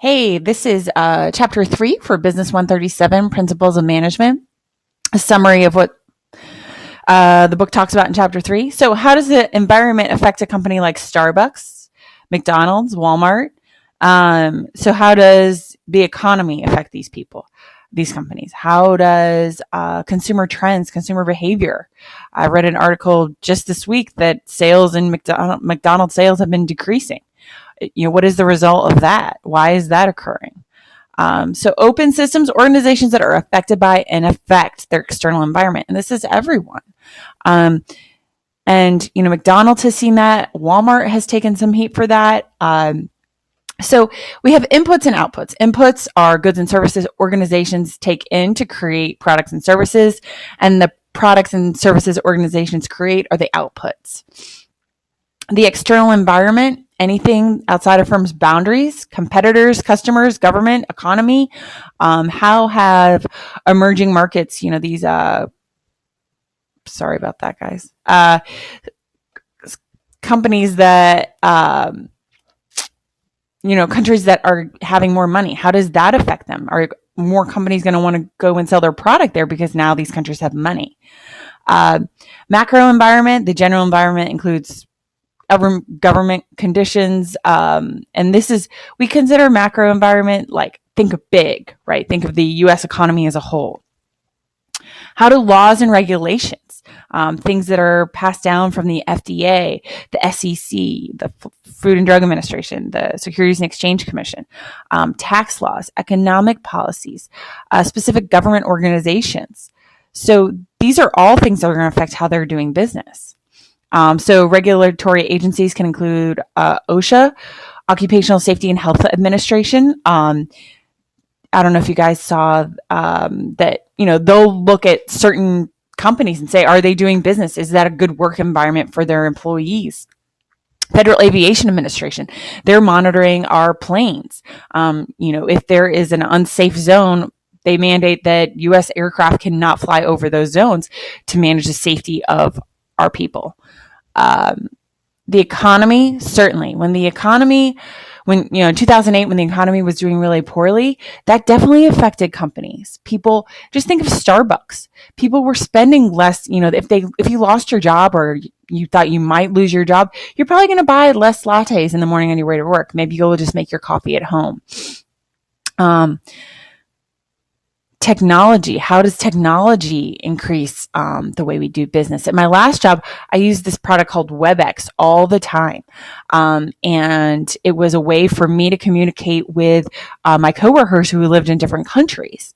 Hey, this is chapter 3 for Business 137, Principles of Management, a summary of what the book talks about in chapter 3. So, how does the environment affect a company like Starbucks, McDonald's, Walmart? So, how does the economy affect these people, these companies? How does consumer trends, consumer behavior? I read an article just this week that sales in McDonald's sales have been decreasing. What is the result of that? Why is that occurring? So open systems, organizations that are affected by and affect their external environment. And this is everyone. And McDonald's has seen that. Walmart has taken some heat for that. So we have inputs and outputs. Inputs are goods and services organizations take in to create products and services. And the products and services organizations create are the outputs. The external environment, anything outside of firms' boundaries, competitors, customers, government, economy. How have emerging markets, these, sorry about that, guys, companies that, countries that are having more money, how does that affect them? Are more companies going to want to go and sell their product there because now these countries have money? Macro environment, the general environment includes government conditions. And we consider macro environment, like think of big, right? Think of the US economy as a whole. How do laws and regulations, things that are passed down from the FDA, the SEC, the Food and Drug Administration, the Securities and Exchange Commission, tax laws, economic policies, specific government organizations. So these are all things that are going to affect how they're doing business. So regulatory agencies can include OSHA, Occupational Safety and Health Administration. I don't know if you guys saw that, they'll look at certain companies and say, are they doing business? Is that a good work environment for their employees? Federal Aviation Administration, they're monitoring our planes. If there is an unsafe zone, they mandate that U.S. aircraft cannot fly over those zones to manage the safety of our people. The economy, certainly. In 2008, when the economy was doing really poorly, that definitely affected companies. People, just think of Starbucks. People were spending less, if you lost your job or you thought you might lose your job, you're probably going to buy less lattes in the morning on your way to work. Maybe you'll just make your coffee at home. Technology. How does technology increase the way we do business? At my last job, I used this product called WebEx all the time. And it was a way for me to communicate with my coworkers who lived in different countries.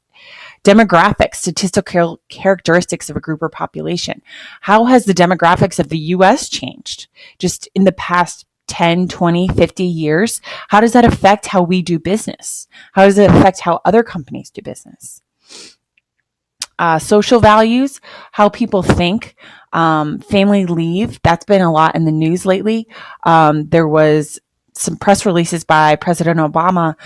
Demographics, statistical characteristics of a group or population. How has the demographics of the U.S. changed just in the past 10, 20, 50 years? How does that affect how we do business? How does it affect how other companies do business? Social values, how people think, family leave. That's been a lot in the news lately. There was some press releases by President Obama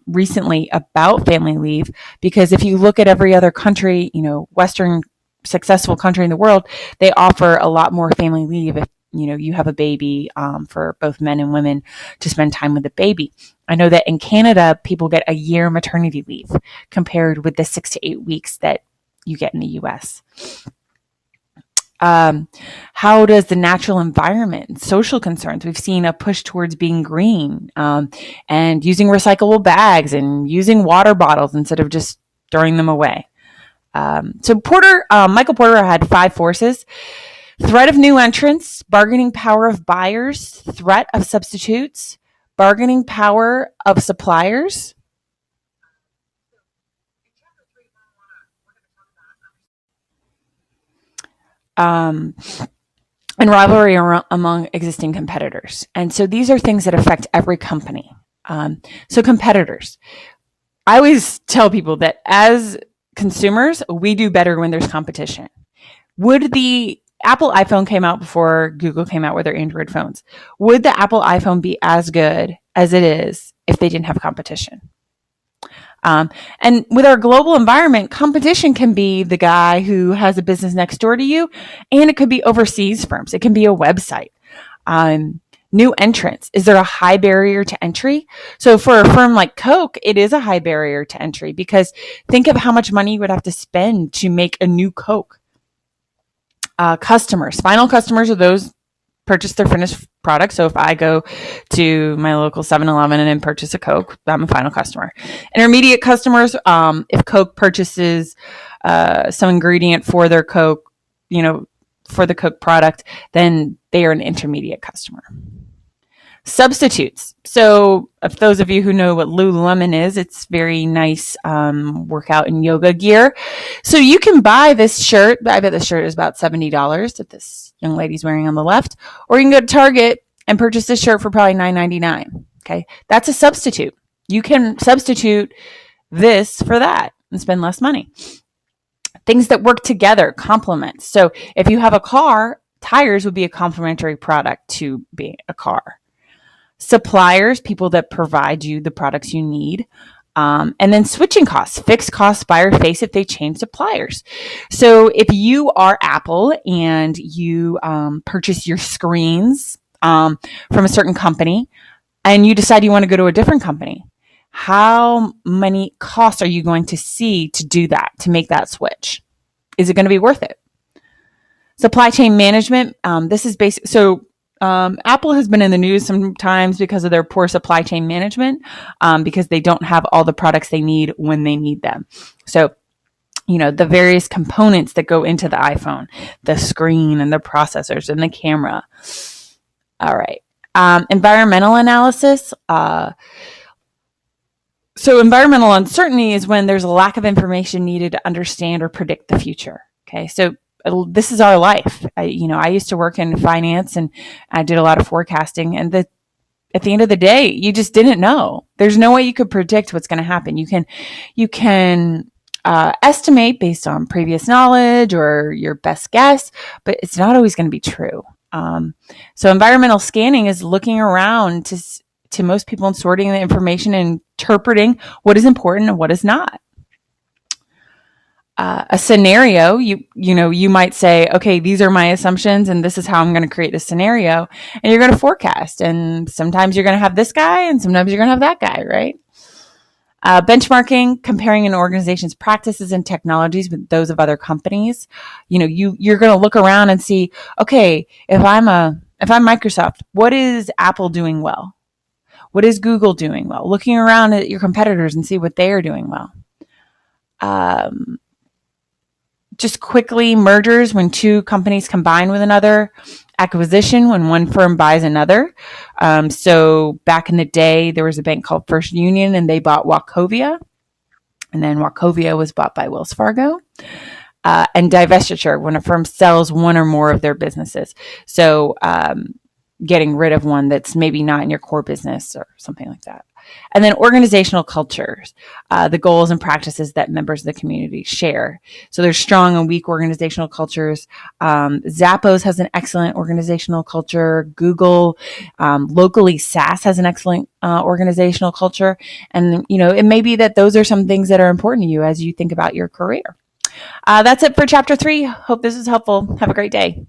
recently about family leave, because if you look at every other country, Western successful country in the world, they offer a lot more family leave if you have a baby, for both men and women to spend time with the baby. I know that in Canada, people get a year maternity leave compared with the 6 to 8 weeks that you get in the US. How does the natural environment and social concerns? We've seen a push towards being green, and using recyclable bags and using water bottles instead of just throwing them away. So Michael Porter had 5 forces: threat of new entrants, bargaining power of buyers, threat of substitutes, bargaining power of suppliers. And rivalry among existing competitors. And so these are things that affect every company. So competitors. I always tell people that as consumers, we do better when there's competition. Would the Apple iPhone came out before Google came out with their Android phones? Would the Apple iPhone be as good as it is if they didn't have competition? And with our global environment, competition can be the guy who has a business next door to you, and it could be overseas firms. It can be a website. New entrants. Is there a high barrier to entry? So for a firm like Coke, it is a high barrier to entry because think of how much money you would have to spend to make a new Coke. Customers. Final customers are those purchase their finished product. So if I go to my local 7-Eleven and then purchase a Coke, I'm a final customer. Intermediate customers, if Coke purchases some ingredient for their Coke, for the Coke product, then they are an intermediate customer. Substitutes. So if those of you who know what Lululemon is, it's very nice workout and yoga gear. So you can buy this shirt. I bet this shirt is about $70 that this young lady's wearing on the left. Or you can go to Target and purchase this shirt for probably $9.99. Okay, that's a substitute. You can substitute this for that and spend less money. Things that work together, complements. So if you have a car, tires would be a complementary product to be a car. Suppliers, people that provide you the products you need. And then switching costs, fixed costs, buyer face if they change suppliers. So if you are Apple and you purchase your screens from a certain company and you decide you want to go to a different company, how many costs are you going to see to do that, to make that switch? Is it going to be worth it? Supply chain management. This is basic. So Apple has been in the news sometimes because of their poor supply chain management, because they don't have all the products they need when they need them. So, the various components that go into the iPhone, the screen and the processors and the camera. All right. Environmental analysis. So environmental uncertainty is when there's a lack of information needed to understand or predict the future. Okay. So this is our life. I used to work in finance and I did a lot of forecasting, and at the end of the day, you just didn't know. There's no way you could predict what's going to happen. You can estimate based on previous knowledge or your best guess, but it's not always going to be true. So environmental scanning is looking around to most people and sorting the information and interpreting what is important and what is not. A scenario, you might say, okay, these are my assumptions and this is how I'm going to create a scenario, and you're going to forecast. And sometimes you're going to have this guy and sometimes you're going to have that guy, right? Benchmarking, comparing an organization's practices and technologies with those of other companies. You're going to look around and see, okay, if I'm Microsoft, what is Apple doing well? What is Google doing well? Looking around at your competitors and see what they are doing well. Just quickly, mergers when two companies combine with another. Acquisition when one firm buys another. So back in the day, there was a bank called First Union and they bought Wachovia. And then Wachovia was bought by Wells Fargo. And divestiture, when a firm sells one or more of their businesses. So getting rid of one that's maybe not in your core business or something like that. And then organizational cultures, the goals and practices that members of the community share. So there's strong and weak organizational cultures. Zappos has an excellent organizational culture. Google, locally SAS has an excellent organizational culture. And, it may be that those are some things that are important to you as you think about your career. That's it for chapter 3. Hope this is helpful. Have a great day.